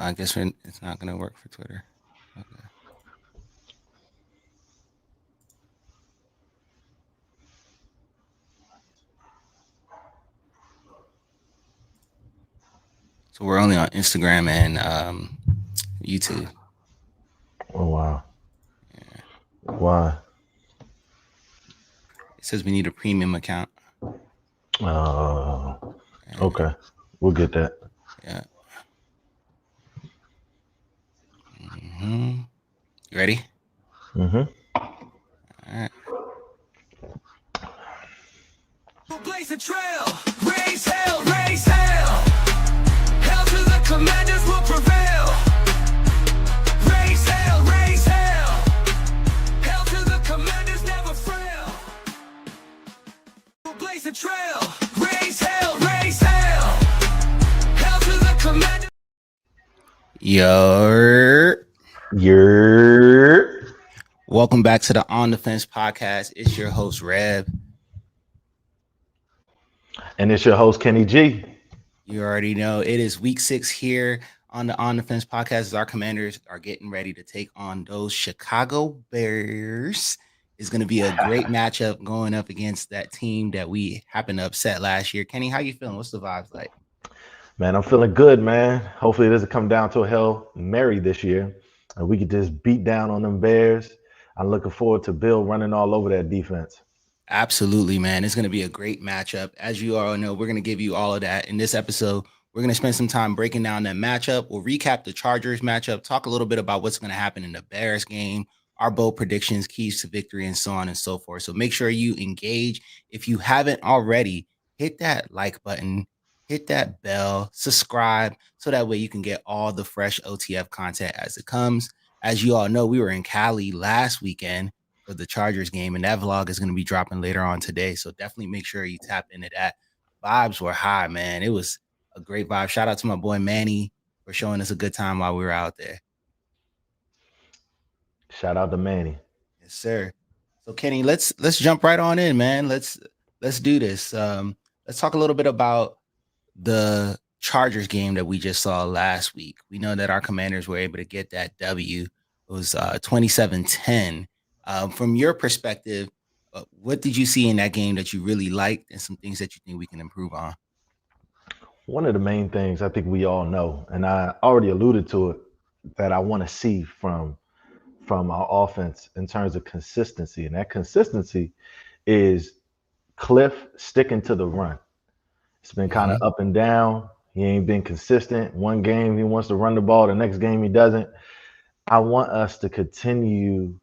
I guess it's not gonna work for Twitter. Okay. So we're only on Instagram and YouTube. Oh wow. Yeah. Why? It says we need a premium account. Uh, And okay. We'll get that. yeah. You ready? Mm-hmm. All right. Blaze a trail, raise hell. Hell to the commanders will prevail. Raise hell. Hell to the commanders never frail. Blaze a trail, raise hell. Hell to the commanders. Yo. Yer. Welcome back to the On the Fence podcast. It's your host, Reb. And it's your host Kenny G. You already know it is week 6 here on the On the Fence podcast as our commanders are getting ready to take on those Chicago Bears. It's going to be a great matchup going up against that team that we happened to upset last year. Kenny, how you feeling? What's the vibes like? Man, I'm feeling good, man. Hopefully it doesn't come down to a Hail Mary this year. And we could just beat down on them Bears. I'm looking forward to Bill running all over that defense. Absolutely, man. It's going to be a great matchup. As you all know, we're going to give you all of that in this episode. We're going to spend some time breaking down that matchup. We'll recap the Chargers matchup, talk a little bit about what's going to happen in the Bears game, our bold predictions, keys to victory, and so on and so forth. So make sure you engage. If you haven't already, hit that like button, hit that bell, subscribe, so that way you can get all the fresh OTF content as it comes. As you all know, we were in Cali last weekend for the Chargers game, and that vlog is going to be dropping later on today. So definitely make sure you tap into that. Vibes were high, man. It was a great vibe. Shout out to my boy Manny for showing us a good time while we were out there. Shout out to Manny. Yes, sir. So Kenny, let's jump right on in, man. Let's do this. Let's talk a little bit about the Chargers game that we just saw last week. We know that our Commanders were able to get that W. It was 27-10. From your perspective, what did you see in that game that you really liked and some things that you think we can improve on? One of the main things I think we all know, and I already alluded to it, that I want to see from our offense in terms of consistency. And that consistency is Cliff sticking to the run. It's been kind of Mm-hmm. up and down. He ain't been consistent. One game he wants to run the ball, the next game he doesn't. I want us to continue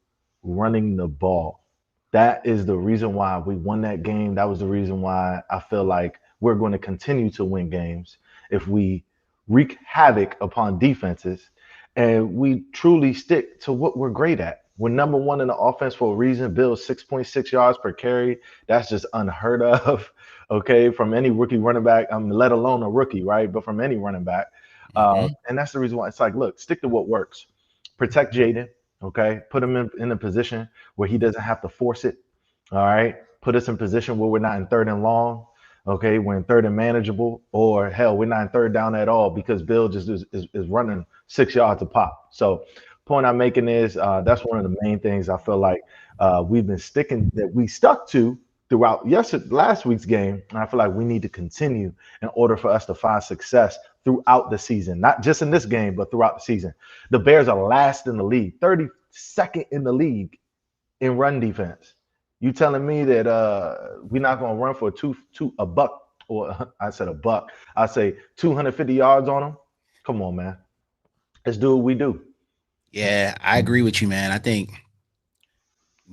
running the ball. That is the reason why we won that game. That was the reason why I feel like we're going to continue to win games if we wreak havoc upon defenses and we truly stick to what we're great at. We're number one in the offense for a reason. Bill 6.6 yards per carry. That's just unheard of. Okay, from any rookie running back, let alone a rookie, right? But from any running back, Mm-hmm. and that's the reason why it's like, look, stick to what works. Protect Jayden. Okay, put him in a position where he doesn't have to force it. All right, put us in position where we're not in third and long. Okay, we're in third and manageable, or hell, we're not in third down at all because Bill just is running 6 yards a pop. So, point I'm making is that's one of the main things I feel like we've been sticking that we stuck to throughout last week's game, and I feel like we need to continue in order for us to find success throughout the season, not just in this game, but throughout the season. The Bears are last in the league, 32nd in the league in run defense. You telling me that we're not going to run for a buck, or I said a buck, I say 250 yards on them? Come on, man. Let's do what we do. Yeah, I agree with you, man. I think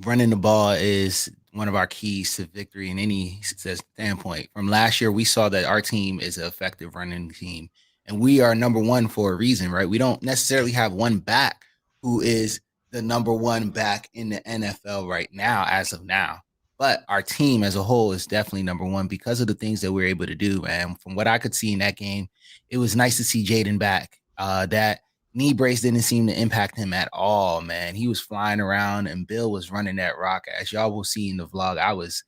running the ball is one of our keys to victory in any success standpoint. From last year, we saw that our team is an effective running team, and we are number one for a reason, right? We don't necessarily have one back who is the number one back in the NFL right now, as of now. But our team as a whole is definitely number one because of the things that we're able to do. And from what I could see in that game, it was nice to see Jayden back. That knee brace didn't seem to impact him at all, man. He was flying around and Bill was running that rock. As y'all will see in the vlog, I was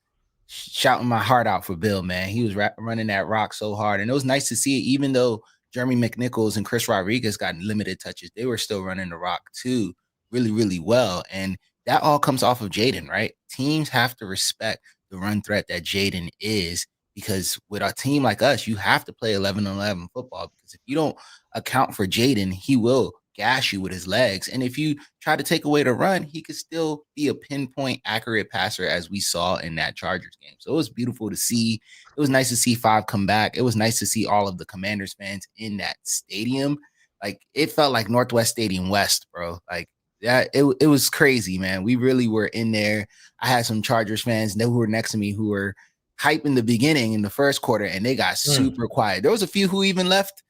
shouting my heart out for Bill, man. He was running that rock so hard. And it was nice to see it, even though Jeremy McNichols and Chris Rodriguez got limited touches. They were still running the rock too, really, really well. And that all comes off of Jayden, right? Teams have to respect the run threat that Jayden is, because with a team like us, you have to play 11-on-11 football, because if you don't account for Jayden, he will gash you with his legs. And if you try to take away the run, he could still be a pinpoint accurate passer, as we saw in that Chargers game. So it was beautiful to see. It was nice to see Five come back. It was nice to see all of the Commanders fans in that stadium. Like, it felt like Northwest Stadium West, bro. Like, yeah, it was crazy, man. We really were in there. I had some Chargers fans who were next to me who were hype in the beginning in the first quarter, and they got super quiet. There was a few who even left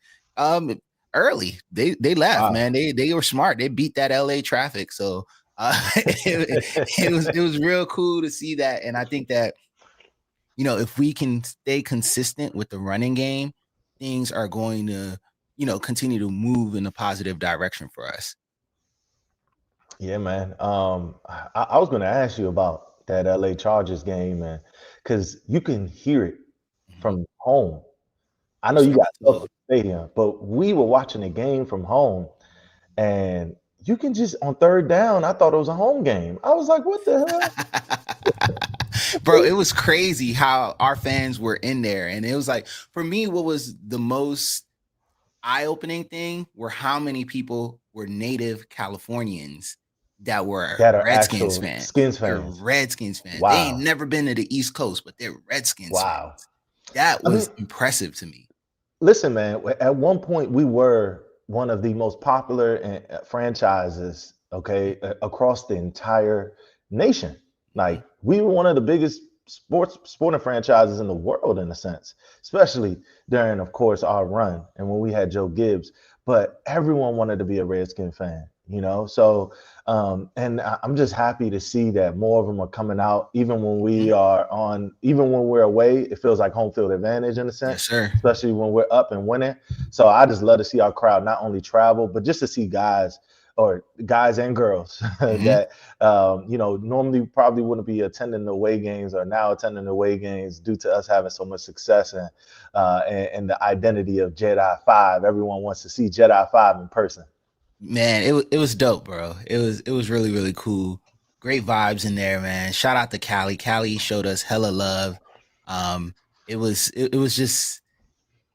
early. They left, Wow. man. They were smart. They beat that LA traffic. So it was real cool to see that. And I think that, you know, if we can stay consistent with the running game, things are going to, you know, continue to move in a positive direction for us. Yeah, man. I was going to ask you about that LA Chargers game, man, because you can hear it from home. I know you got stuff Absolutely. at the stadium, but we were watching the game from home, and you can just on third down. I thought it was a home game. I was like, what the hell? Bro, it was crazy how our fans were in there. And it was like, for me, what was the most eye-opening thing were how many people were native Californians that were That are Redskins actual fans. Skins They're fans. Redskins fans. They ain't Wow. never been to the East Coast, but they're Redskins Wow. fans. That I mean, was impressive to me. listen, man, at one point we were one of the most popular franchises, okay, across the entire nation. Like, we were one of the biggest sporting franchises in the world, in a sense, especially during, of course, our run and when we had Joe Gibbs. But everyone wanted to be a Redskin fan, you know. So, and I'm just happy to see that more of them are coming out, even when we are on, even when we're away. It feels like home field advantage in a Yes, sense, sir. especially when we're up and winning. So I just love to see our crowd not only travel, but just to see guys, or guys and girls that you know, normally probably wouldn't be attending the away games, are now attending the away games due to us having so much success, and the identity of Jedi 5. Everyone wants to see Jedi 5 in person. Man, it was dope, bro. It was really, really cool. Great vibes in there, man. Shout out to Cali. Cali showed us hella love. It was just,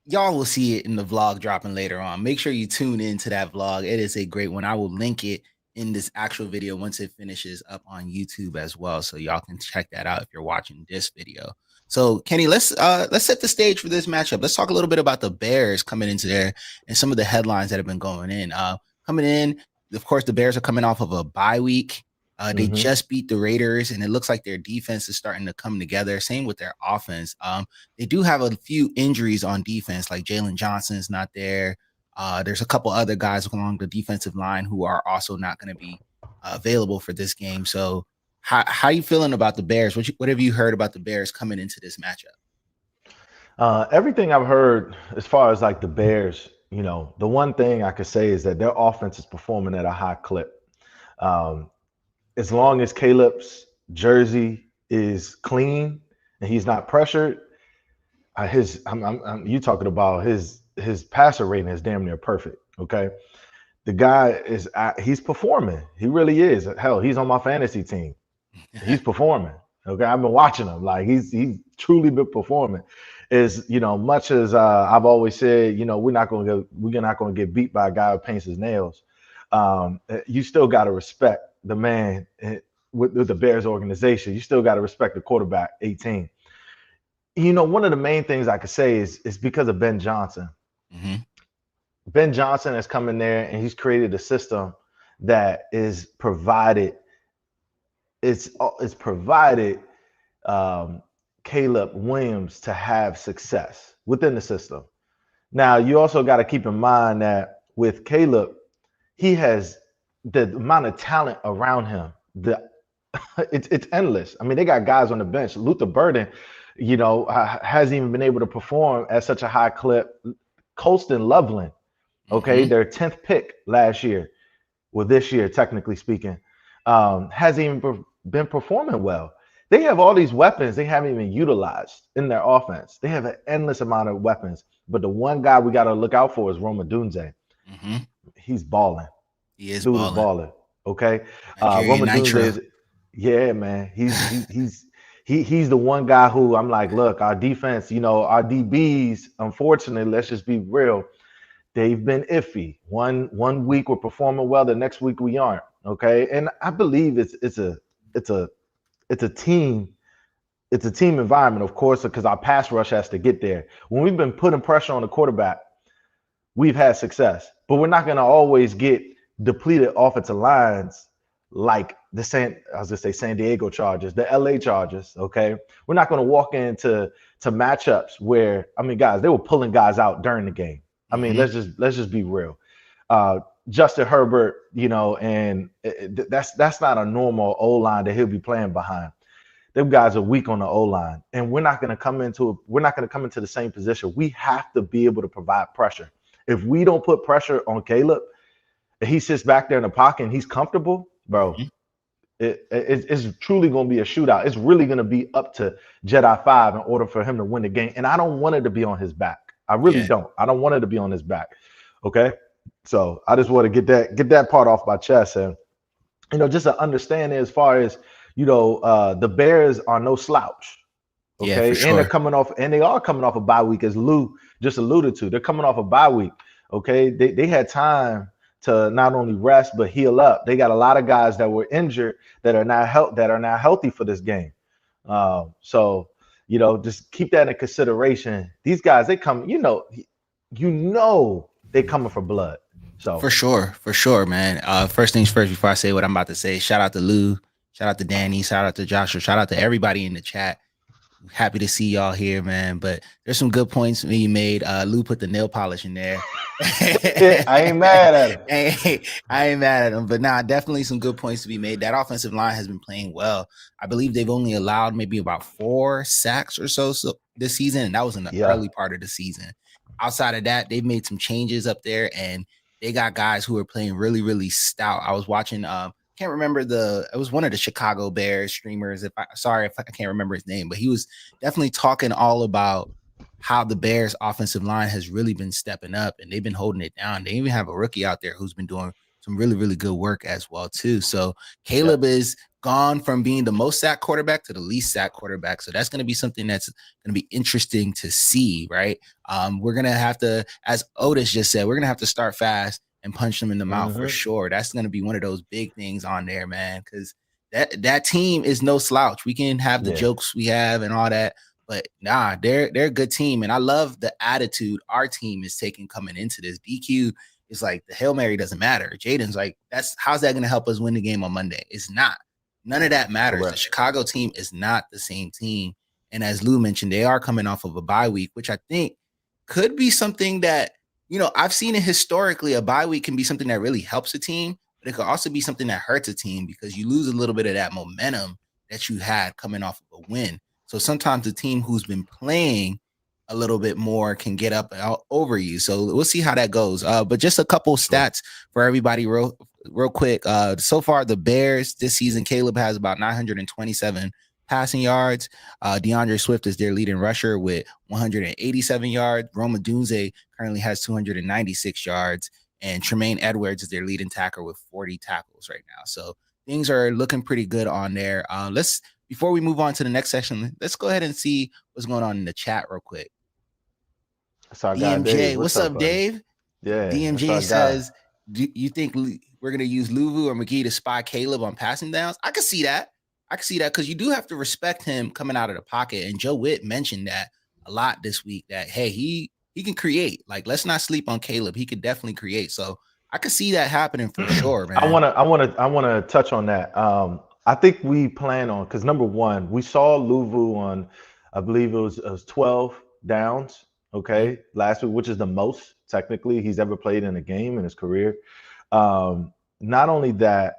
y'all will see it in the vlog dropping later on. Make sure you tune into that vlog. It is a great one. I will link it in this actual video once it finishes up on YouTube as well, so y'all can check that out if you're watching this video. So, Kenny, let's set the stage for this matchup. Let's talk a little bit about the Bears coming into there and some of the headlines that have been going in. Coming in, of course, the Bears are coming off of a bye week. They just beat the Raiders, and it looks like their defense is starting to come together. Same with their offense. They do have a few injuries on defense, like Jalen Johnson's not there. There's a couple other guys along the defensive line who are also not going to be available for this game. So how you feeling about the Bears? What have you heard about the Bears coming into this matchup? Everything I've heard as far as like the Bears, you know, the one thing I could say is that their offense is performing at a high clip. As long as Caleb's jersey is clean and he's not pressured, you talking about his passer rating is damn near perfect. Okay, the guy he's performing. He really is. Hell, he's on my fantasy team. He's performing. Okay, I've been watching him. Like, he's truly been performing. Is, you know, much as I've always said, you know, we're not going to get beat by a guy who paints his nails. You still got to respect the man with the Bears organization. You still got to respect the quarterback, 18. You know, one of the main things I could say is because of Ben Johnson. Ben Johnson has come in there and he's created a system that is provided. It's provided Caleb Williams to have success within the system. Now, you also got to keep in mind that with Caleb, he has the amount of talent around him. It's endless. I mean, they got guys on the bench. Luther Burden, you know, hasn't even been able to perform at such a high clip. Colston Loveland, okay, their 10th pick last year, well, this year, technically speaking, hasn't even been performing well. They have all these weapons they haven't even utilized in their offense. They have an endless amount of weapons. But the one guy we got to look out for is Roma Dunze. Hmm. He's balling. He is Dude is balling. balling. Okay. Nigerian Roma Dunze Nitro. is, yeah, man. He's the one guy who I'm like, look, our defense, our DBs, unfortunately, let's just be real. They've been iffy. One week we're performing well, the next week we aren't. Okay. And I believe it's a team environment, of course, because our pass rush has to get there. When we've been putting pressure on the quarterback, we've had success, but we're not going to always get depleted offensive lines like San Diego Chargers, the LA Chargers. Okay, we're not going to walk into matchups where, I mean, guys, they were pulling guys out during the game. I mean, Hmm. let's just be real. Justin Herbert, and that's not a normal O line that he'll be playing behind. Them guys are weak on the O line, and we're not going to come into the same position. We have to be able to provide pressure. If we don't put pressure on Caleb, and he sits back there in the pocket and he's comfortable, bro, Hmm. it's truly going to be a shootout. It's really going to be up to Jedi 5 in order for him to win the game. And I don't want it to be on his back. I really Yeah, don't. I don't want it to be on his back. Okay. So I just want to get that part off my chest. And, just to understand as far as, the Bears are no slouch. yeah, for Okay. And sure. they are coming off a bye week, as Lou just alluded to. They're coming off a bye week. Okay. They had time to not only rest but heal up. They got a lot of guys that were injured that are now healthy for this game. So just keep that in consideration. These guys, they come, they coming for blood. So For sure, man. First things first, before I say what I'm about to say, shout out to Lou, shout out to Danny, shout out to Joshua, shout out to everybody in the chat. Happy to see y'all here, man. But there's some good points being made. Lou put the nail polish in there. I ain't mad at him. I ain't mad at him, but nah, definitely some good points to be made. That offensive line has been playing well. I believe they've only allowed maybe about 4 sacks or so this season, and that was in the Yeah. early part of the season. Outside of that, they've made some changes up there, and they got guys who are playing really, really stout. I was watching. Can't remember it was one of the Chicago Bears streamers. If I can't remember his name, but he was definitely talking all about how the Bears offensive line has really been stepping up and they've been holding it down. They even have a rookie out there who's been doing some really, really good work as well, too. So Yep. Caleb is gone from being the most sack quarterback to the least sack quarterback. So that's going to be something that's going to be interesting to see, right? We're going to have to, as Otis just said, we're going to have to start fast and punch them in the mouth for Mm-hmm. sure. That's going to be one of those big things on there, man, because that team is no slouch. We can have the Yeah. jokes we have and all that, but nah, they're a good team, and I love the attitude our team is taking coming into this. DQ is like the Hail Mary doesn't matter. Jayden's like, how's that going to help us win the game on Monday? It's not. None of that matters. The Correct. Chicago team is not the same team, and as Lou mentioned, they are coming off of a bye week, which I think could be something that I've seen it historically. A bye week can be something that really helps a team, but it could also be something that hurts a team because you lose a little bit of that momentum that you had coming off of a win. So sometimes the team who's been playing a little bit more can get up over you. So we'll see how that goes. But just a couple Sure. stats for everybody real quick. So far, the Bears this season, Caleb has about 927 passing yards. DeAndre Swift is their leading rusher with 187 yards. Roma Dunze currently has 296 yards. And Tremaine Edwards is their leading tackler with 40 tackles right now. So things are looking pretty good on there. Before we move on to the next section, let's go ahead and see what's going on in the chat real quick. That's our guy DMJ, Dave. what's What's up, up, buddy? Dave? Yeah, that's DMJ our guy. says, do you think we're going to use Luvu or McGee to spy Caleb on passing downs? I could see that. Because you do have to respect him coming out of the pocket. And Joe Witt mentioned that a lot this week, that, hey, he can create. Like, let's not sleep on Caleb. He could definitely create. So I could see that happening for sure, man. I wanna touch on that. I think we plan on, because number one, we saw Luvu on, I believe it was 12 downs, okay, last week, which is the most technically he's ever played in a game in his career. Not only that,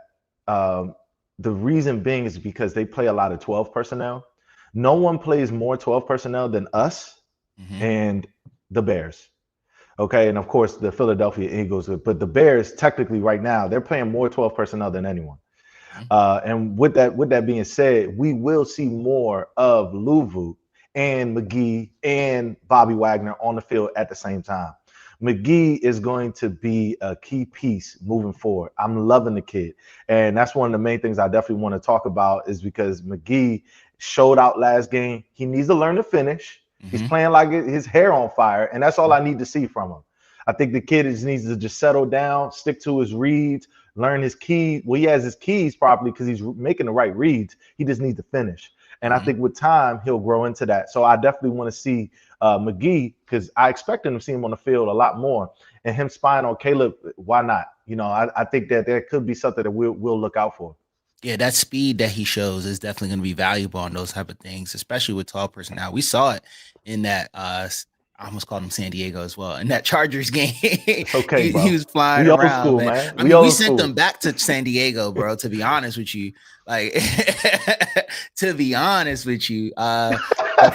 the reason being is because they play a lot of 12 personnel. No one plays more 12 personnel than us and the Bears. Okay, and of course the Philadelphia Eagles, but the Bears technically right now they're playing more 12 personnel than anyone. Mhm. And with that being said, we will see more of Louvu and McGee and Bobby Wagner on the field at the same time. McGee is going to be a key piece moving forward. I'm loving the kid. And that's one of the main things I definitely want to talk about is because McGee showed out last game. He needs to learn to finish. He's Mhm. playing like his hair on fire, and that's all I need to see from him. I think the kid needs to just settle down, stick to his reads, learn his key. Well, he has his keys properly because he's making the right reads. He just needs to finish. And I Mhm. think with time, he'll grow into that. So I definitely want to see McGee because I expect him to see him on the field a lot more. And him spying on Caleb, why not? I think that there could be something that we'll look out for. Yeah, that speed that he shows is definitely going to be valuable on those type of things, especially with tall personnel. We saw it in that I almost called him San Diego as well. In that Chargers game, It's okay, he bro. was flying We old around, school, man. man. I We mean, we old sent school. them back to San Diego, bro, to be honest with you. Like to be honest with you. But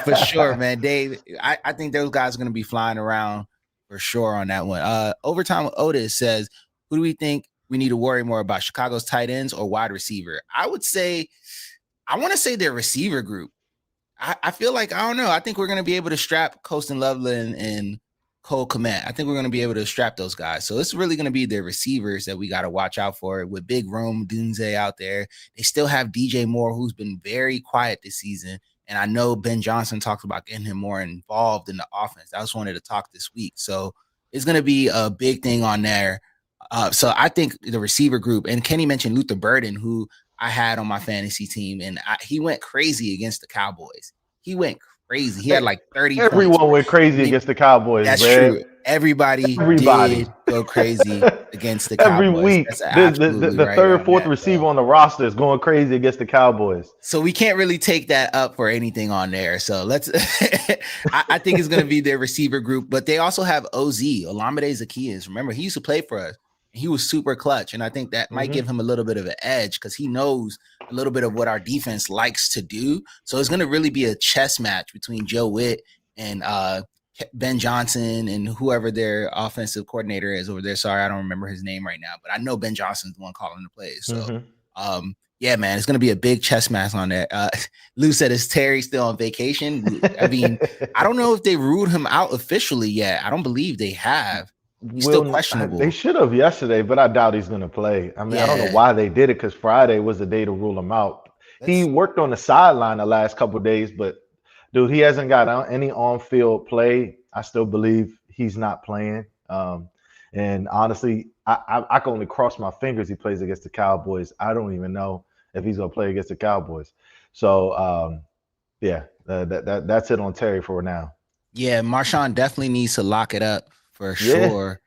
for sure, man, Dave, I think those guys are going to be flying around for sure on that one. Overtime with Otis says, who do we think we need to worry more about, Chicago's tight ends or wide receiver? I would say, I want to say their receiver group. I feel like, I don't know. I think we're going to be able to strap Colston Loveland and Cole Kmet. I think we're going to be able to strap those guys. So it's really going to be their receivers that we got to watch out for with Big Rome Dunze out there. They still have DJ Moore, who's been very quiet this season. And I know Ben Johnson talked about getting him more involved in the offense. I just wanted to talk this week. So it's going to be a big thing on there. So I think the receiver group, and Kenny mentioned Luther Burden, who I had on my fantasy team, and he went crazy against the Cowboys. He went crazy. He had like 30 points. Everyone went crazy against the Cowboys, That's man. true. Everybody Everybody. did go crazy against the Every Cowboys. week, That's the absolutely the right third, on fourth that. receiver So, on the roster is going crazy against the Cowboys. so we can't really take that up for anything on there. So let's. I think it's going to be their receiver group, but they also have Oz Olamide Zaccheaus. Remember, he used to play for us. He was super clutch, and I think that might give him a little bit of an edge because he knows a little bit of what our defense likes to do. So it's going to really be a chess match between Joe Witt and Ben Johnson and whoever their offensive coordinator is over there. Sorry, I don't remember his name right now, but I know Ben Johnson's the one calling the plays. So, yeah, man, it's going to be a big chess match on there. Lou said, is Terry still on vacation? I mean, I don't know if they ruled him out officially yet. I don't believe they have. He's still questionable. They should have yesterday, but I doubt he's going to play. I mean, I don't know why they did it because Friday was the day to rule him out. He worked on the sideline the last couple of days, but dude, he hasn't got any on-field play. I still believe he's not playing. And honestly, I can only cross my fingers he plays against the Cowboys. I don't even know if he's going to play against the Cowboys. So, yeah, that's it on Terry for now. Yeah, Marshawn definitely needs to lock it up for sure.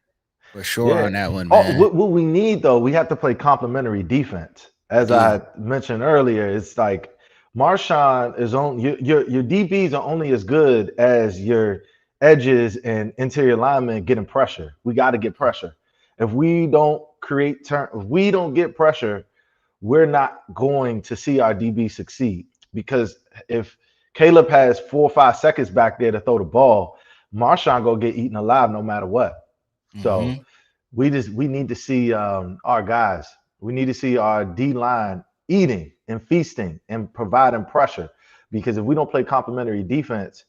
For sure on that one, man. What we need, though, we have to play complementary defense. As I mentioned earlier, it's like Marshawn is on your DBs are only as good as your edges and interior linemen getting pressure. We got to get pressure. If we don't if we don't get pressure, we're not going to see our DB succeed. Because if Caleb has 4 or 5 seconds back there to throw the ball, Marshawn gonna get eaten alive no matter what. So we need to see our guys. We need to see our D line eating and feasting and providing pressure. Because if we don't play complementary defense,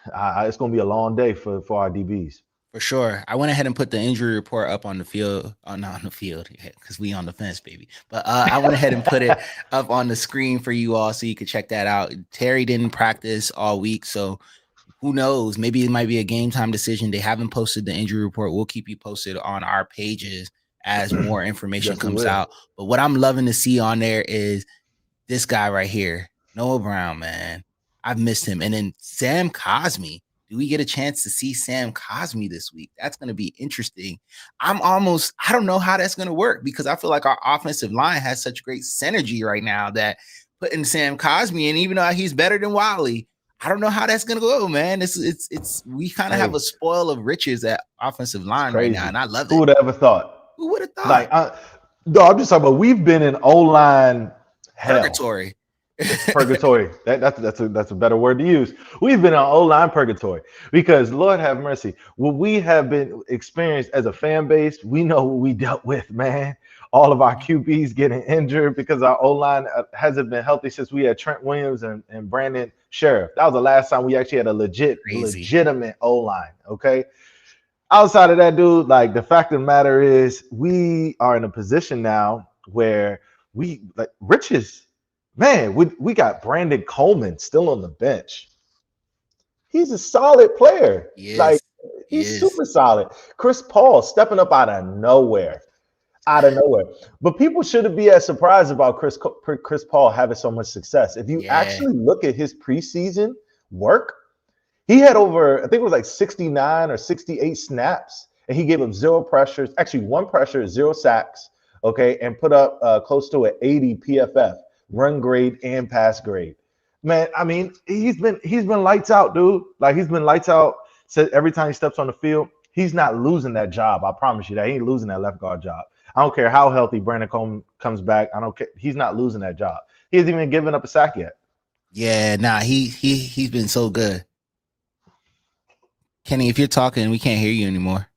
it's going to be a long day for our DBs. For sure. I went ahead and put the injury report up on the field. Not on the field, because we on the fence, baby. But I went ahead and put it up on the screen for you all so you could check that out. Terry didn't practice all week, so who knows? Maybe it might be a game time decision. They haven't posted the injury report. We'll keep you posted on our pages as more information comes out. But what I'm loving to see on there is this guy right here, Noah Brown, man. I've missed him. And then Sam Cosmi. Do we get a chance to see Sam Cosmi this week? That's going to be interesting. I don't know how that's going to work because I feel like our offensive line has such great synergy right now that putting Sam Cosmi in, even though he's better than Wally, I don't know how that's going to go, man. It's we kind of have a spoil of riches at offensive line right now, and I love it. Who would have ever thought? Who would have thought? Like, no, I'm just talking about we've been in O-line hell. Purgatory. Purgatory. That's a better word to use. We've been on O-line purgatory because Lord have mercy. What we have been experienced as a fan base, we know what we dealt with, man. all of our QBs getting injured because our O line hasn't been healthy since we had Trent Williams and Brandon Sheriff. That was the last time we actually had a Crazy. legitimate O line. Okay. Outside of that, dude, like the fact of the matter is, we are in a position now where we like Riches, man, we got Brandon Coleman still on the bench. He's a solid player. He Like is. He he's is. super solid. Chris Paul stepping up out of nowhere, out of nowhere. But people shouldn't be as surprised about Chris Paul having so much success. If you Yeah. actually look at his preseason work, he had over, I think it was like 69 or 68 snaps, and he gave up zero pressures, actually one pressure, zero sacks, okay, and put up close to an 80 PFF, run grade and pass grade. Man, I mean, he's been lights out, dude. Like he's been lights out. So every time he steps on the field, he's not losing that job. I promise you that he ain't losing that left guard job. I don't care how healthy Brandon Coleman comes back. I don't care. He's not losing that job. He hasn't even given up a sack yet. Yeah. Nah, he's been so good. Kenny, if you're talking, we can't hear you anymore.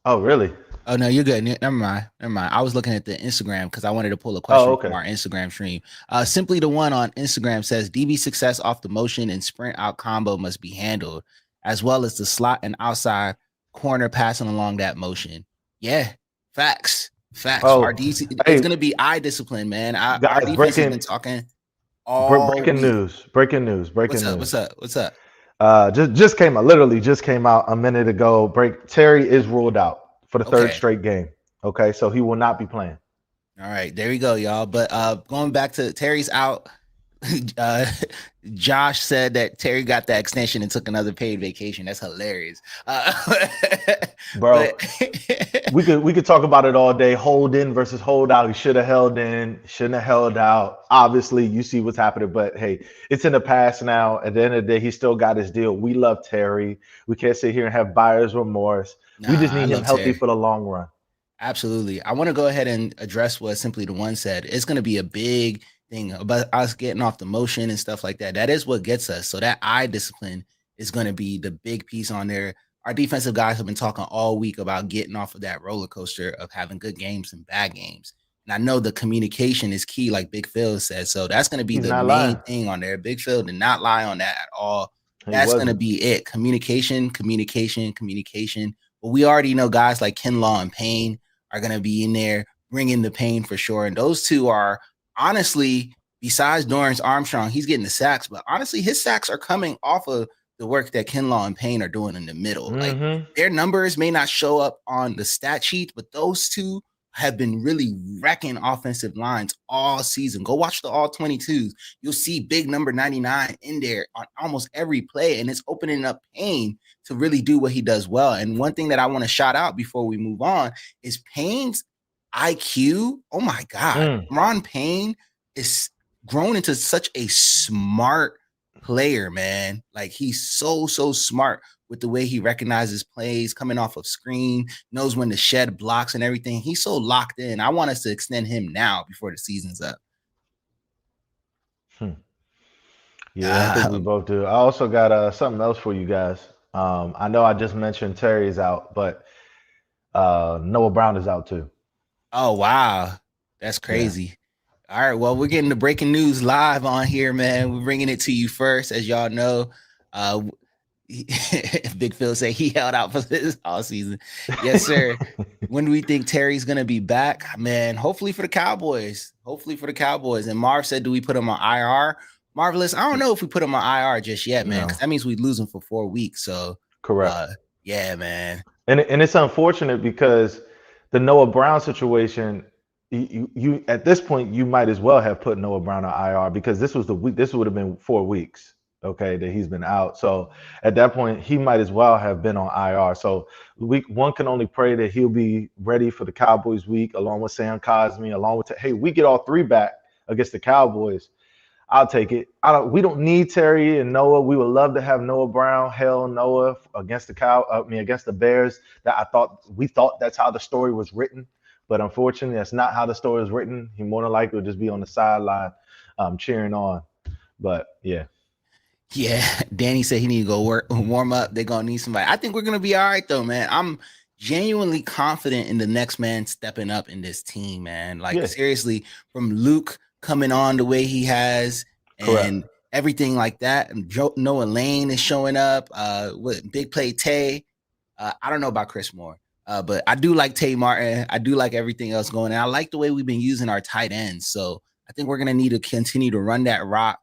Oh, really? Oh no, you're good. Never mind. Never mind. I was looking at the Instagram because I wanted to pull a Oh, question from okay. our Instagram stream. Simply the one on Instagram says DB success off the motion and sprint out combo must be handled, as well as the slot and outside corner passing along that motion. Yeah, facts. Facts. Our Oh, DC, it's hey, gonna be eye discipline, man. Our guys, defense has been talking all breaking week. news, breaking news, What's breaking up? What's news. up? What's up? Just came out, literally just came out a minute ago. Terry is ruled out for the third Okay. straight game. Okay, so he will not be playing. All right, there we go, y'all. But going back to Terry's out, uh, Josh said that Terry got that extension and took another paid vacation. That's hilarious. Bro, But we could talk about it all day. Hold in versus hold out. He should have held in, shouldn't have held out. Obviously, you see what's happening, but hey, it's in the past now. At the end of the day, he still got his deal. We love Terry. We can't sit here and have buyer's remorse. We just nah, I need him love healthy Terry. for the long run. Absolutely. I want to go ahead and address what Simply the One said. It's going to be a big thing about us getting off the motion and stuff like that. That is what gets us. So that eye discipline is going to be the big piece on there. Our defensive guys have been talking all week about getting off of that roller coaster of having good games and bad games. And I know the communication is key, like Big Phil said. So that's going to be He's the not main lying. thing on there. Big Phil did not lie on that at all. He That's going to wasn't. be it. Communication, communication, communication. But we already know guys like Kinlaw and Payne are going to be in there bringing the pain for sure. And those two are honestly, besides Dorrance Armstrong, he's getting the sacks, but honestly, his sacks are coming off of the work that Kinlaw and Payne are doing in the middle. Like Mm-hmm. their numbers may not show up on the stat sheet, but those two have been really wrecking offensive lines all season. Go watch the all 22s. You'll see big number 99 in there on almost every play, and it's opening up Payne to really do what he does well. And one thing that I want to shout out before we move on is Payne's IQ. Oh my God. Mm. Ron Payne is grown into such a smart player, man. Like he's so smart with the way he recognizes plays coming off of screen, knows when to shed blocks and everything. He's so locked in. I want us to extend him now before the season's up. Hmm. Yeah, I think we both do. I also got something else for you guys. I know I just mentioned Terry's out, but Noah Brown is out too. Oh wow, that's Yeah. crazy. All right, well, we're getting the breaking news live on here, man. We're bringing it to you first, as y'all know. Uh, Big Phil say he held out for this all season. Yes, sir. When do we think Terry's gonna be back? Man, hopefully for the Cowboys. Hopefully for the Cowboys. And Marv said, "Do we put him on IR?" Marvelous. I don't know if we put him on IR just yet, man, because No, that means we lose him for 4 weeks. So, correct. uh, yeah, man. And it's unfortunate because the Noah Brown situation, you at this point you might as well have put Noah Brown on IR because this was the week. This would have been 4 weeks, okay, that he's been out. So at that point, he might as well have been on IR. So one can only pray that he'll be ready for the Cowboys week, along with Sam Cosmi, along with hey, we get all three back against the Cowboys. I'll take it. We don't need Terry and Noah. We would love to have Noah Brown, hell Noah against against the Bears. We thought that's how the story was written, but unfortunately, that's not how the story was written. He more than likely will just be on the sideline, cheering on. But yeah, Yeah, Danny said he need to go warm up. They're gonna need somebody. I think we're gonna be all right though, man. genuinely confident in the next man stepping up in this team, man. Like, Yeah, seriously, from Luke coming on the way he has correct. and everything like that. And Noah Lane is showing up. With Big Play Tay. I don't know about Chris Moore, but I do like Tay Martin. I do like everything else going. And I like the way we've been using our tight ends. So I think we're gonna need to continue to run that rock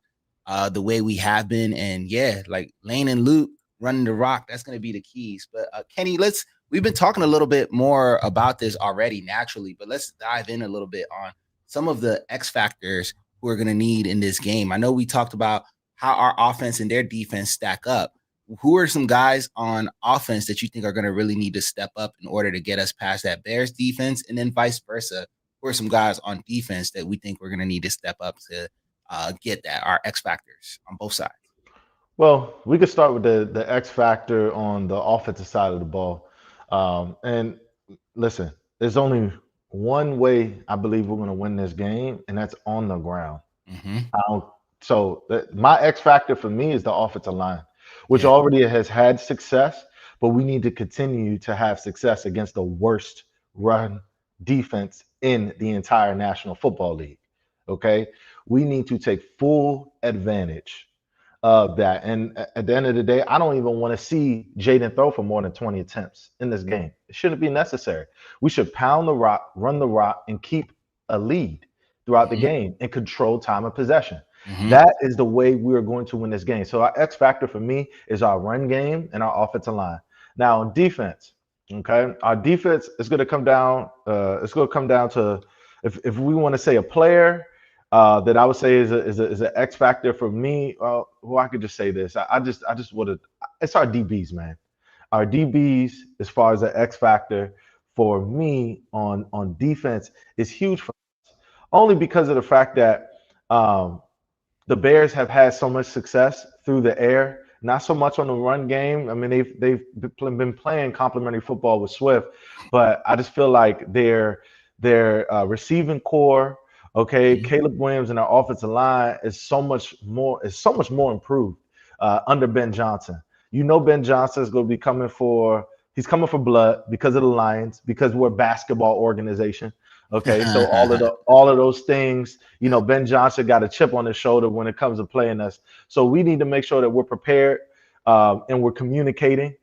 the way we have been. And yeah, like Lane and Luke running the rock, that's gonna be the keys. But Kenny, we've been talking a little bit more about this already naturally, but let's dive in a little bit on some of the X factors we're gonna need in this game. I know we talked about how our offense and their defense stack up. Who are some guys on offense that you think are going to really need to step up in order to get us past that Bears defense, and then vice versa? Who are some guys on defense that we think we're going to need to step up to get that our X factors on both sides? Well, we could start with the X factor on the offensive side of the ball. And listen, there's only one way I believe we're going to win this game, and that's on the ground. Mm-hmm. My X factor for me is the offensive line, which Yeah. already has had success, but we need to continue to have success against the worst run defense in the entire National Football League. Okay, we need to take full advantage of that. And at the end of the day, I don't even want to see Jayden throw for more than 20 attempts in this game. It shouldn't be necessary. We should pound the rock, run the rock, and keep a lead throughout the Mm-hmm. game and control time of possession. Mm-hmm. That is the way we are going to win this game. So our X factor for me is our run game and our offensive line. Now on defense, okay, our defense is going to come down. It's going to come down to if we want to say a player that I would say is an X factor for me. Well, I could just say this. I just would have. It's our DBs, man. Our DBs, as far as the X factor for me on defense, is huge for us. Only because of the fact that the Bears have had so much success through the air, not so much on the run game. I mean, they've been playing complementary football with Swift, but I just feel like their receiving core, okay, Mm-hmm. Caleb Williams and our offensive line is so much more improved under Ben Johnson. You know, Ben Johnson is going to be coming for. He's coming for blood because of the Lions, because we're a basketball organization. Okay, so all of those things, you know, Ben Johnson got a chip on his shoulder when it comes to playing us. So we need to make sure that we're prepared and we're communicating.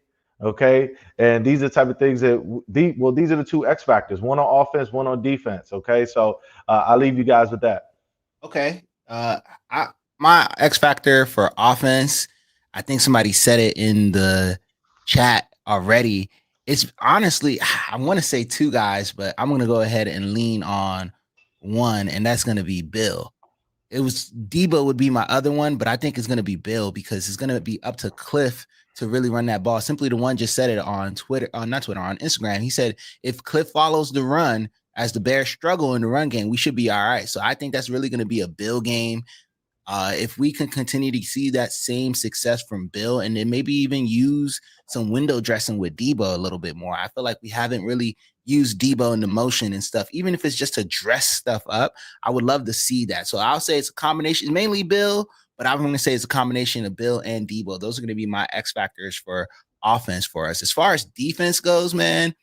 Okay, and these are the type of things that these are the two X factors: one on offense, one on defense. Okay, so I'll leave you guys with that. Okay. I My X factor for offense, I think somebody said it in the chat already. It's honestly, I want to say two guys, but I'm gonna go ahead and lean on one, and that's gonna be Bill. It was Debo would be my other one, but I think it's gonna be Bill because it's gonna be up to Cliff to really run that ball. Simply the one just said it on Twitter, not Twitter, on Instagram. He said if Cliff follows the run as the Bears struggle in the run game, we should be all right. So I think that's really gonna be a Bill game. If we can continue to see that same success from Bill and then maybe even use some window dressing with Debo a little bit more, I feel like we haven't really used Debo in the motion and stuff, even if it's just to dress stuff up. I would love to see that. So I'll say it's a combination, mainly Bill, but I'm going to say it's a combination of Bill and Debo. Those are going to be my X factors for offense for us. As far as defense goes, man,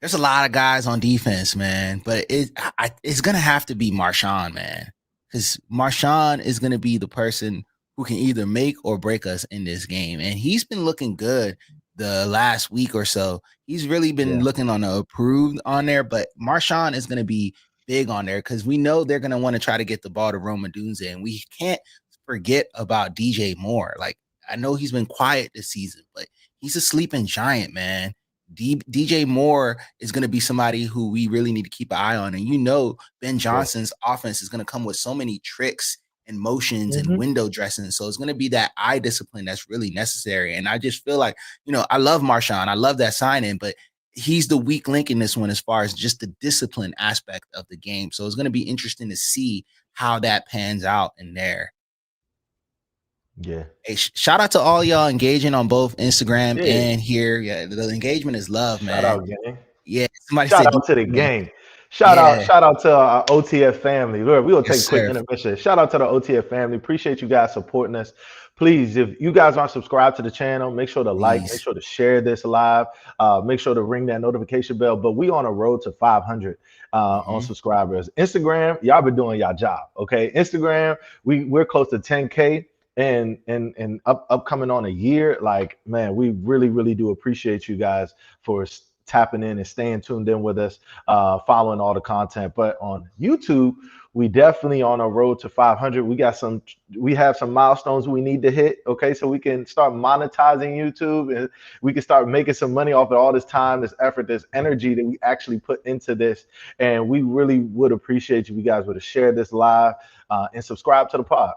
there's a lot of guys on defense, man, but it's gonna have to be Marshawn, man, because Marshawn is gonna be the person who can either make or break us in this game, and he's been looking good the last week or so. He's really been Yeah. looking on the approved on there, but Marshawn is gonna be big on there because we know they're gonna want to try to get the ball to Rome Odunze, and we can't forget about DJ Moore. Like I know he's been quiet this season, but he's a sleeping giant, man. DJ Moore is going to be somebody who we really need to keep an eye on. And you know, Ben Yeah. Johnson's offense is going to come with so many tricks and motions and Mhm. window dressing. So it's going to be that eye discipline that's really necessary. And I just feel like, you know, I love Marshawn. I love that sign-in, but he's the weak link in this one as far as just the discipline aspect of the game. So it's going to be interesting to see how that pans out in there. Yeah. Hey, shout out to all y'all engaging on both Instagram Yeah. and here. Yeah, the engagement is love, Shout man. out, gang. Yeah, somebody Shout said out to the man. gang. Yeah. shout out to our OTF family. Look, we'll Yes, take a quick sir. intermission. Shout out to the OTF family. Appreciate you guys supporting us. Please, if you guys aren't subscribed to the channel, make sure to like, make Please. sure to share this live, make sure to ring that notification bell. But we on a road to 500 on Hmm. subscribers. Instagram, y'all been doing y'all job. Okay, Instagram, we're close to 10K. And upcoming on a year, like man, we really do appreciate you guys for tapping in and staying tuned in with us, following all the content. But on YouTube, we definitely on a road to 500. We have some milestones we need to hit. Okay, so we can start monetizing YouTube and we can start making some money off of all this time, this effort, this energy that we actually put into this. And we really would appreciate you guys would have shared this live and subscribe to the pod.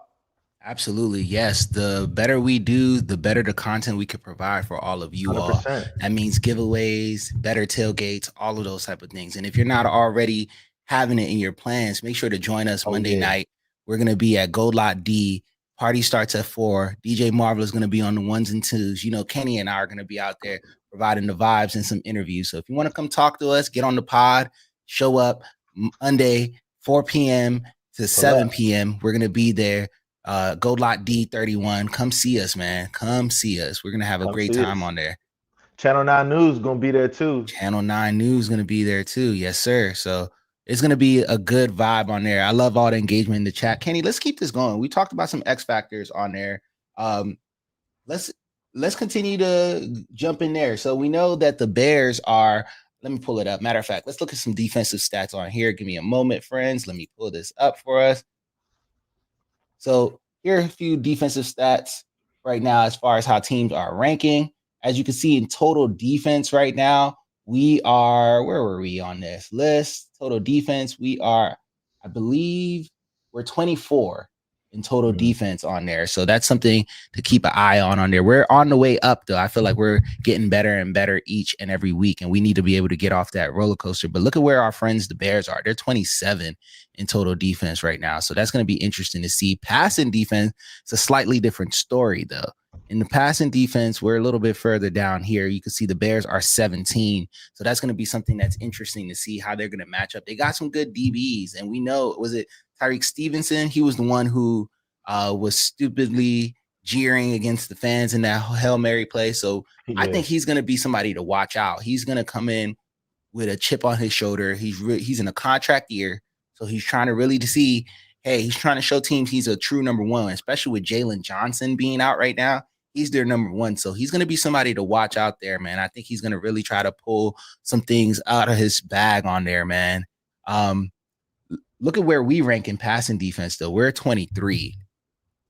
Absolutely. Yes. The better we do, the better the content we could provide for all of you all. 100%. That means giveaways, better tailgates, all of those type of things. And if you're not already having it in your plans, make sure to join us Oh Monday yeah. night. We're going to be at Gold Lot D. Party starts at 4. DJ Marvel is going to be on the ones and twos. You know, Kenny and I are going to be out there providing the vibes and some interviews. So if you want to come talk to us, get on the pod, show up Monday, 4 p.m. to Pull 7 p.m. We're going to be there. Gold Lot D31. Come see us, man. Come see us. We're gonna have a Come great see time us. on there. Channel 9 News gonna be there too. Channel 9 News gonna be there too. Yes, sir. So it's gonna be a good vibe on there. I love all the engagement in the chat. Kenny, let's keep this going. We talked about some X factors on there. Um, let's let's continue to jump in there. So we know that the Bears are. Let me pull it up. Matter of fact, let's look at some defensive stats on here. Give me a moment, friends. Let me pull this up for us. So here are a few defensive stats right now as far as how teams are ranking. As you can see in total defense right now, we are, where were we on this list? Total defense, we are, I believe we're 24 in total Mhm. defense on there. So that's something to keep an eye on there. We're on the way up though. I feel like we're getting better and better each and every week, and we need to be able to get off that roller coaster. But look at where our friends, the Bears, are. They're 27 in total defense right now. So that's going to be interesting to see. Passing defense, it's a slightly different story though. In the passing defense, we're a little bit further down here. You can see the Bears are 17. So that's going to be something that's interesting to see how they're going to match up. They got some good DBs, and we know, was it Tyreek Stevenson? He was the one who was stupidly jeering against the fans in that Hail Mary play. So I Yeah. think he's going to be somebody to watch out. He's going to come in with a chip on his shoulder. He's in a contract year, so he's trying to really to see. Hey, he's trying to show teams he's a true number one, especially with Jalen Johnson being out right now. He's their number one, so he's going to be somebody to watch out there, man. I think he's going to really try to pull some things out of his bag on there, man. Um, Look at where we rank in passing defense, though. We're 23.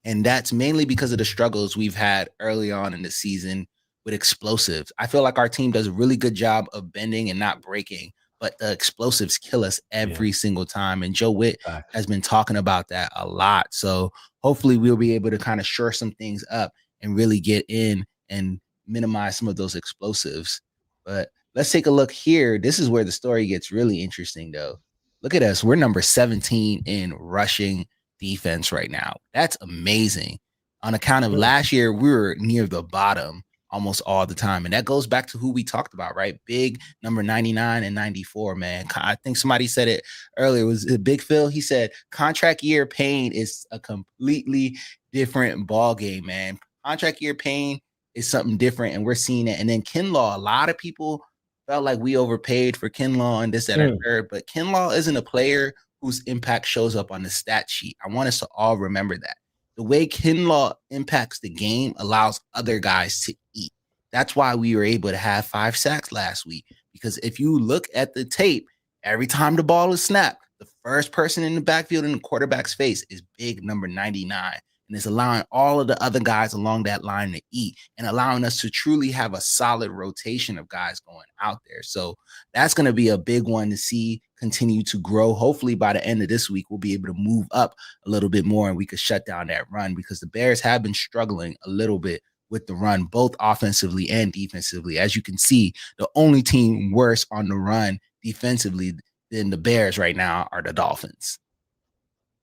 And that's mainly because of the struggles we've had early on in the season with explosives. I feel like our team does a really good job of bending and not breaking, but the explosives kill us every Yeah. single time. And Joe Witt Facts. has been talking about that a lot. So hopefully we'll be able to kind of shore some things up and really get in and minimize some of those explosives. But let's take a look here. This is where the story gets really interesting, though. Look at us. We're number 17 in rushing defense right now. That's amazing. On account of Mm. last year, we were near the bottom almost all the time. And that goes back to who we talked about, right? Big number 99 and 94, man. I think somebody said it earlier. It was Big Phil. He said contract year pain is a completely different ball game, man. Contract year pain is something different, and we're seeing it. And then Kinlaw, a lot of people felt like we overpaid for Kinlaw and this, that, and Mm. third. But Kinlaw isn't a player whose impact shows up on the stat sheet. I want us to all remember that. The way Kinlaw impacts the game allows other guys to eat. That's why we were able to have 5 sacks last week. Because if you look at the tape, every time the ball is snapped, the first person in the backfield in the quarterback's face is big number 99. And it's allowing all of the other guys along that line to eat and allowing us to truly have a solid rotation of guys going out there. So that's going to be a big one to see continue to grow. Hopefully by the end of this week, we'll be able to move up a little bit more and we could shut down that run, because the Bears have been struggling a little bit with the run, both offensively and defensively. As you can see, the only team worse on the run defensively than the Bears right now are the Dolphins.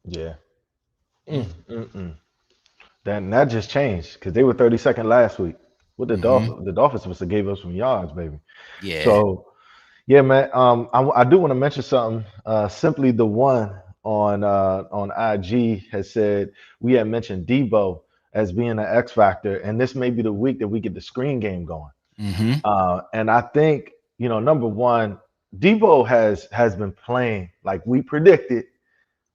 Yeah. That just changed because they were 32nd last week. What the Dolphins must have gave us some yards, baby. Yeah. So Yeah, man. I do want to mention something. Simply the one on IG has said we had mentioned Debo as being an X factor, and this may be the week that we get the screen game going. Mm-hmm. And I think number one, Debo has been playing like we predicted,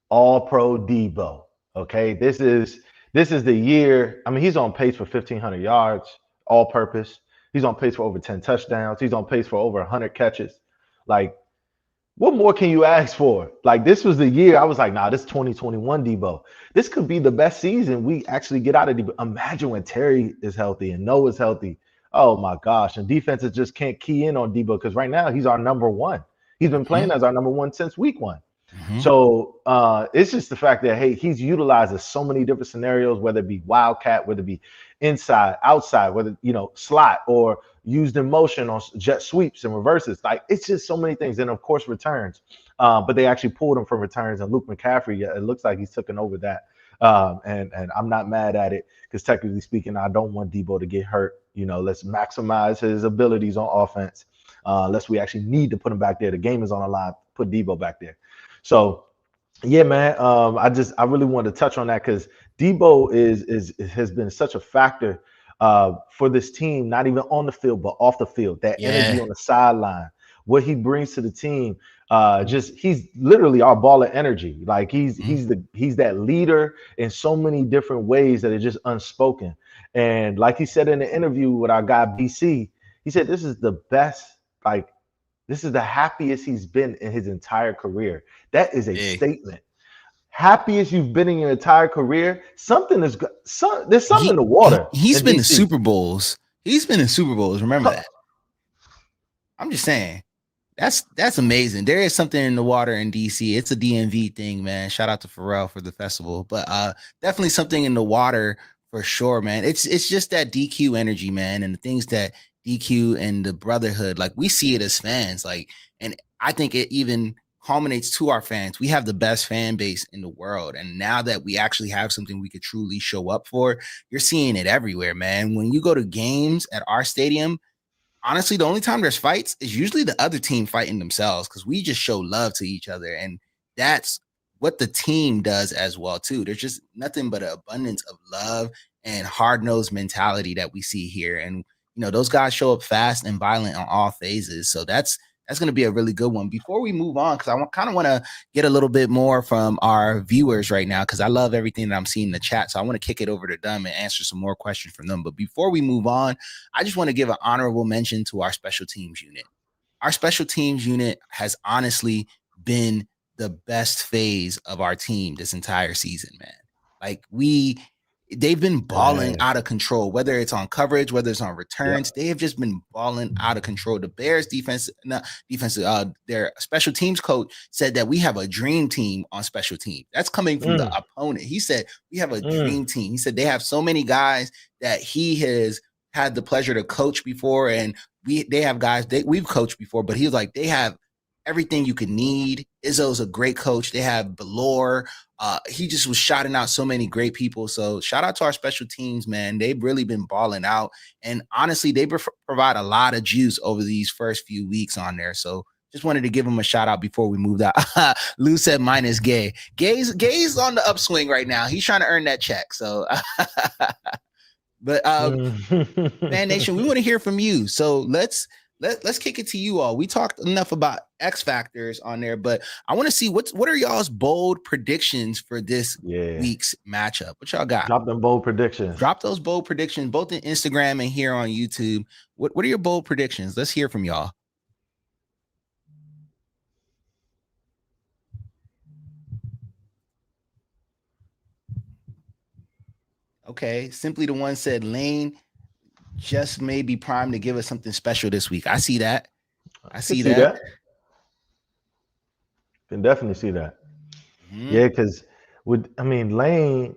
all pro Debo. Okay, this is the year. I mean, he's on pace for 1,500 yards, all purpose. He's on pace for over 10 touchdowns. He's on pace for over 100 catches. Like, what more can you ask for? Like, this was the year I was like, nah, this 2021 Debo. This could be the best season we actually get out of Debo. Imagine when Terry is healthy and Noah's healthy. Oh my gosh. And defenses just can't key in on Debo because right now he's our number one. He's been playing as our number one since week one. Mm-hmm. So it's just the fact that, hey, he's utilized in so many different scenarios, whether it be wildcat, whether it be inside, outside, whether slot, or used in motion on jet sweeps and reverses. Like, it's just so many things. And of course, returns. But they actually pulled him from returns, and Luke McCaffrey, it looks like he's taken over that. And I'm not mad at it because technically speaking, I don't want Debo to get hurt. Let's maximize his abilities on offense. Unless we actually need to put him back there. The game is on the line. Put Debo back there. So, yeah, man. I really wanted to touch on that because Debo has been such a factor for this team, not even on the field, but off the field. That energy Yeah. on the sideline, what he brings to the team. He's literally our ball of energy. Like he's that leader in so many different ways that are just unspoken. And like he said in the interview with our guy BC, he said this is the best, like this is the happiest he's been in his entire career. That is a Big. statement. Happiest you've been in your entire career. There's something in the water. He's in been in DC. Super Bowls. He's been in Super Bowls. Remember that. I'm just saying. That's amazing. There is something in the water in DC. It's a DMV thing, man. Shout out to Pharrell for the festival. But definitely something in the water for sure, man. It's just that DQ energy, man, and the things that DQ and the brotherhood, like we see it as fans, like, and I think it even culminates to our fans. We have the best fan base in the world. And now that we actually have something we could truly show up for, you're seeing it everywhere, man. When you go to games at our stadium, honestly, the only time there's fights is usually the other team fighting themselves because we just show love to each other. And that's what the team does as well, too. There's just nothing but an abundance of love and hard-nosed mentality that we see here. And, those guys show up fast and violent on all phases. So that's going to be a really good one. Before we move on, because I kind of want to get a little bit more from our viewers right now, because I love everything that I'm seeing in the chat. So I want to kick it over to them and answer some more questions from them. But before we move on, I just want to give an honorable mention to our special teams unit. Our special teams unit has honestly been the best phase of our team this entire season, man. Like they've been balling out of control, whether it's on coverage, whether it's on returns. They have just been balling out of control. The Bears their special teams coach said that we have a dream team on special teams. That's coming from the opponent. He said we have a dream team. He said they have so many guys that he has had the pleasure to coach before, and they have guys we've coached before, but he was like, they have everything you could need. Izzo's a great coach. They have Belore. He just was shouting out so many great people. So shout out to our special teams, man. They've really been balling out. And honestly, they provide a lot of juice over these first few weeks on there. So just wanted to give them a shout out before we moved out. Lou said mine is Gay. Gay's on the upswing right now. He's trying to earn that check. So but Man Nation, we want to hear from you. So let's kick it to you all. We talked enough about X factors on there, but I want to see what are y'all's bold predictions for this week's matchup? What y'all got? Drop them bold predictions. Drop those bold predictions, both in Instagram and here on YouTube. What are your bold predictions? Let's hear from y'all. Okay, Simply the One said Lane just may be primed to give us something special this week. I see that. I see that. Can definitely see that. Yeah, because Lane,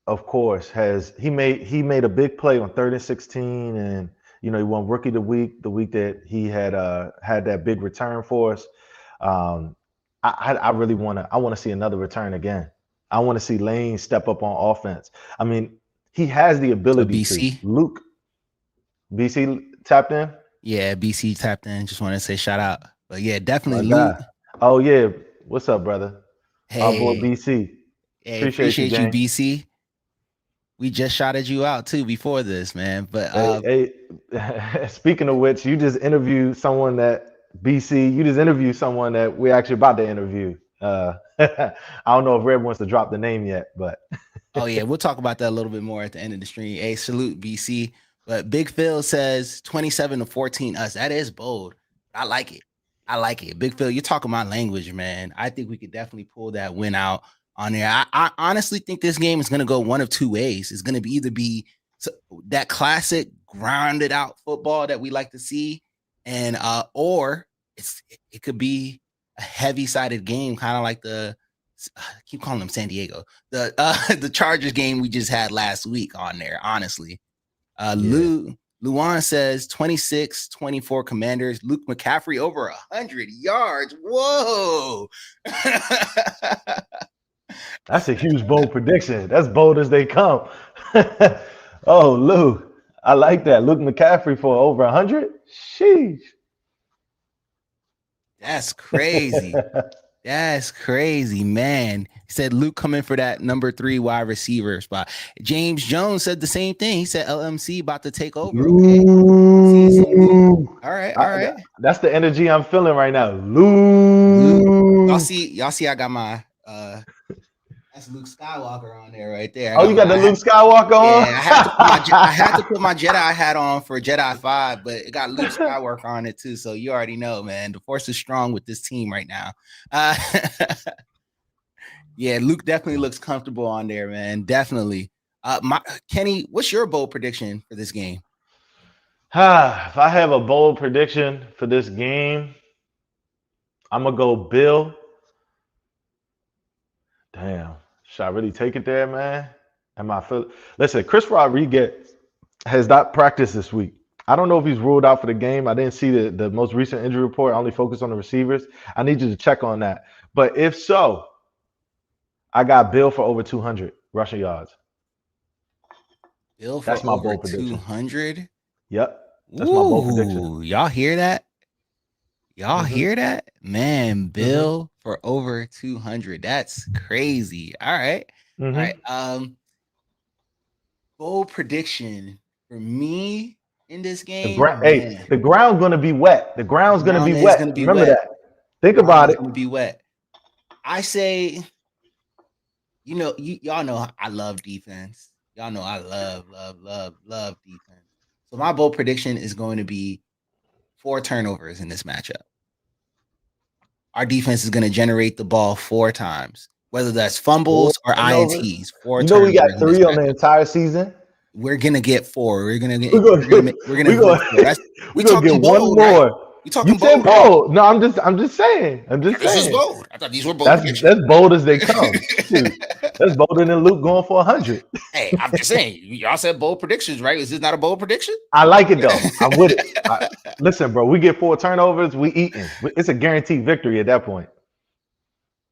of course, he made a big play on 3rd and 16, and he won Rookie of the Week the week that he had that big return for us. I really want to see another return again. I want to see Lane step up on offense. He has the ability to. Luke, BC tapped in? Yeah, BC tapped in. Just want to say shout out. But yeah, My definitely Luke. God. Oh yeah. What's up, brother? Our boy Hey, BC. hey, Appreciate you, appreciate you, gang. BC. We just shouted you out too before this, man. But Hey, speaking of which, you just interviewed someone that BC. You just interviewed someone that we're actually about to interview. I don't know if Red wants to drop the name yet, but oh yeah, we'll talk about that a little bit more at the end of the stream. Hey, salute BC. But Big Phil says 27-14 us. That is bold. I like it. I like it. Big Phil, you're talking my language, man. I think we could definitely pull that win out on there. I honestly think this game is going to go one of two ways. It's going to be either be that classic grounded out football that we like to see, and or it could be a heavy sided game, kind of like I keep calling them San Diego, the Chargers game we just had last week on there, honestly. yeah, Luan says 26-24 Commanders. Luke McCaffrey over 100 yards. Whoa. that's a huge bold prediction. That's bold as they come. Oh, Lou, I like that. Luke McCaffrey for over 100. Sheesh. That's crazy. That's crazy, man. He said Luke coming for that number 3 wide receiver spot. James Jones said the same thing. He said LMC about to take over. Okay. Lou. All right, all right. That's the energy I'm feeling right now. Luke. Lou. Y'all see I got my that's Luke Skywalker on there right there. Oh, you got the Luke Skywalker on? Yeah, I had to put my Jedi hat on for Jedi 5, but it got Luke Skywalker on it too. So you already know, man. The force is strong with this team right now. Yeah, Luke definitely looks comfortable on there, man. Definitely. Kenny, what's your bold prediction for this game? If I have a bold prediction for this game, I'm gonna go Bill. Damn, should I really take it there, man? Listen, Chris Rodriguez has not practiced this week. I don't know if he's ruled out for the game. I didn't see the most recent injury report. I only focused on the receivers. I need you to check on that. But if so, I got Bill for over 200 rushing yards. Bill for That's my over bold prediction. 200. Yep, that's my bold prediction. Y'all hear that? Y'all hear that? Man, Bill for over 200. That's crazy. All right. All right. Bold prediction for me in this game. The ground's gonna be wet. The ground's gonna be wet. Remember that. Think about it. It's gonna be wet. I say, y'all know I love defense. Y'all know I love defense. So my bold prediction is going to be 4 turnovers in this matchup. Our defense is going to generate the ball 4 times, whether that's fumbles or INTs. 4 turnovers. We got 3 on the entire season. We're gonna get 4. We're gonna get 4. We gonna get one more. Right? You talking bold? Right? No, I'm just saying. This is bold. I thought these were bold. That's bold as they come. That's bolder than Luke going for 100. Hey, I'm just saying. Y'all said bold predictions, right? Is this not a bold prediction? I like it though. I'm with it. Listen, bro. We get 4 turnovers. We eating. It's a guaranteed victory at that point.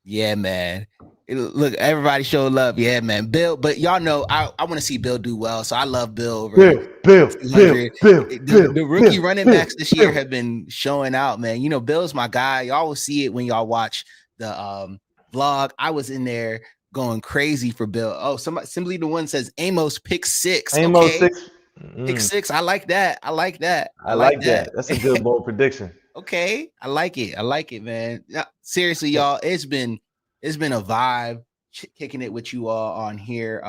Yeah, man. Look, everybody show love. Yeah, man. Bill, but y'all know I want to see Bill do well. So I love Bill. Bill. The rookie running backs this year have been showing out, man. You know, Bill's my guy. Y'all will see it when y'all watch the vlog. I was in there going crazy for Bill. Oh, Simply the One says Amos pick 6. Amos 6. Pick 6. I like that. I like that. That's a good bold prediction. Okay. I like it, man. Seriously, y'all, it's been a vibe kicking it with you all on here.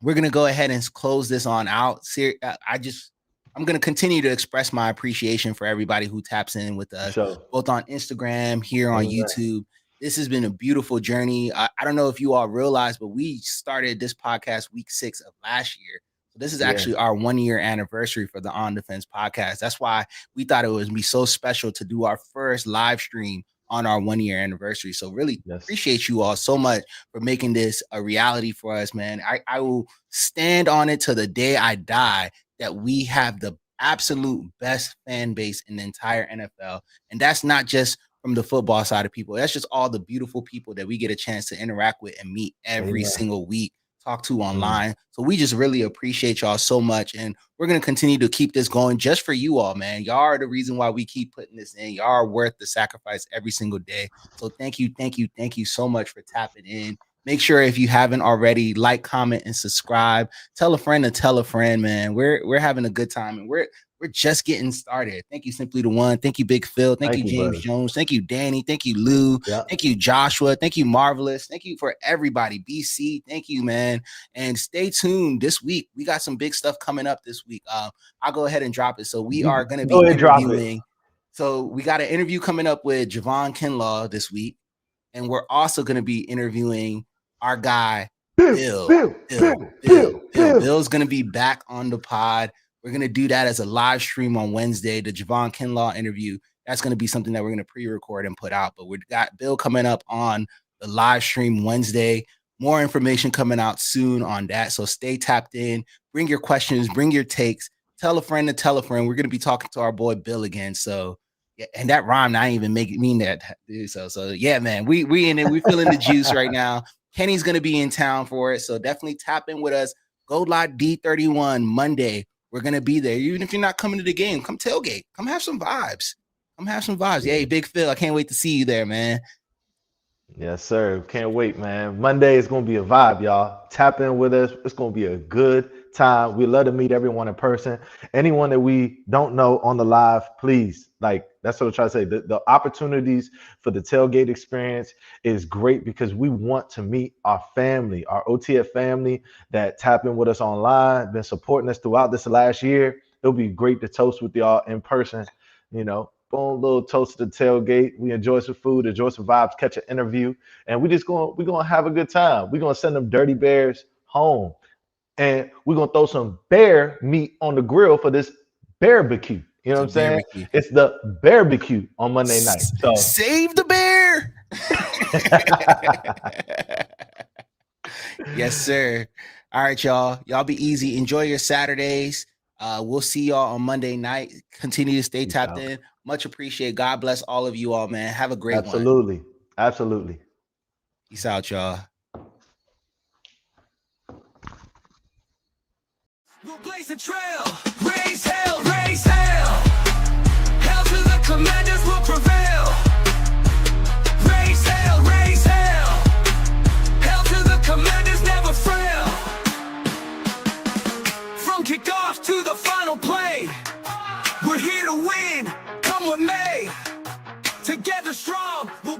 We're going to go ahead and close this on out. I'm going to continue to express my appreciation for everybody who taps in with us, both on Instagram, here on YouTube. This has been a beautiful journey. I don't know if you all realize, but we started this podcast week 6 of last year. So this is actually our 1-year anniversary for the On Defense podcast. That's why we thought it would be so special to do our first live stream on our 1-year anniversary. So really appreciate you all so much for making this a reality for us, man. I will stand on it to the day I die that we have the absolute best fan base in the entire NFL. And that's not just from the football side of people. That's just all the beautiful people that we get a chance to interact with and meet every single week. talk to online. So we just really appreciate y'all so much. And we're going to continue to keep this going just for you all, man. Y'all are the reason why we keep putting this in. Y'all are worth the sacrifice every single day. So thank you so much for tapping in. Make sure if you haven't already, like, comment, and subscribe. Tell a friend to tell a friend, man. We're having a good time, and we're just getting started. Thank you, Simply the One. Thank you, Big Phil. Thank you, James brother. Jones. Thank you, Danny. Thank you, Lou. Yeah. Thank you, Joshua. Thank you, Marvelous. Thank you for everybody. BC, thank you, man. And stay tuned this week. We got some big stuff coming up this week. I'll go ahead and drop it. So we are going to be interviewing. So we got an interview coming up with Javon Kinlaw this week. And we're also going to be interviewing our guy, Bill. Bill's going to be back on the pod. We're going to do that as a live stream on Wednesday, the Javon Kinlaw interview. That's going to be something that we're going to pre-record and put out. But we got Bill coming up on the live stream Wednesday. More information coming out soon on that. So stay tapped in. Bring your questions. Bring your takes. Tell a friend to tell a friend. We're going to be talking to our boy Bill again. So, yeah, and that rhyme, I ain't even mean that, dude. So yeah, man, we in it. We feeling the juice right now. Kenny's going to be in town for it. So definitely tap in with us. Gold Lot D31 Monday. We're going to be there. Even if you're not coming to the game, come tailgate. Come have some vibes. Yeah, hey, Big Phil, I can't wait to see you there, man. Yes, sir. Can't wait, man. Monday is going to be a vibe, y'all. Tap in with us. It's going to be a good time. We love to meet everyone in person. Anyone that we don't know on the live, please, like, that's what I'm trying to say. The opportunities for the tailgate experience is great because we want to meet our family, our OTF family that tap in with us online, been supporting us throughout this last year. It'll be great to toast with y'all in person, you know. Boom, little toast to the tailgate. We enjoy some food, enjoy some vibes, catch an interview, and we're gonna have a good time. We're gonna send them dirty bears home, and we're gonna throw some bear meat on the grill for this barbecue. You know what I'm saying? Barbecue. It's the barbecue on Monday night. So save the bear. Yes, sir. All right, y'all. Y'all be easy. Enjoy your Saturdays. We'll see y'all on Monday night. Continue to stay tapped in. Much appreciated. God bless all of you all, man. Have a great one. Absolutely. Peace out, y'all. We'll blaze a trail, raise hell, raise hell. Hell to the commanders will prevail. Raise hell, raise hell. Hell to the commanders never fail. From kickoff to the final play, we're here to win, come with me. Together strong, we'll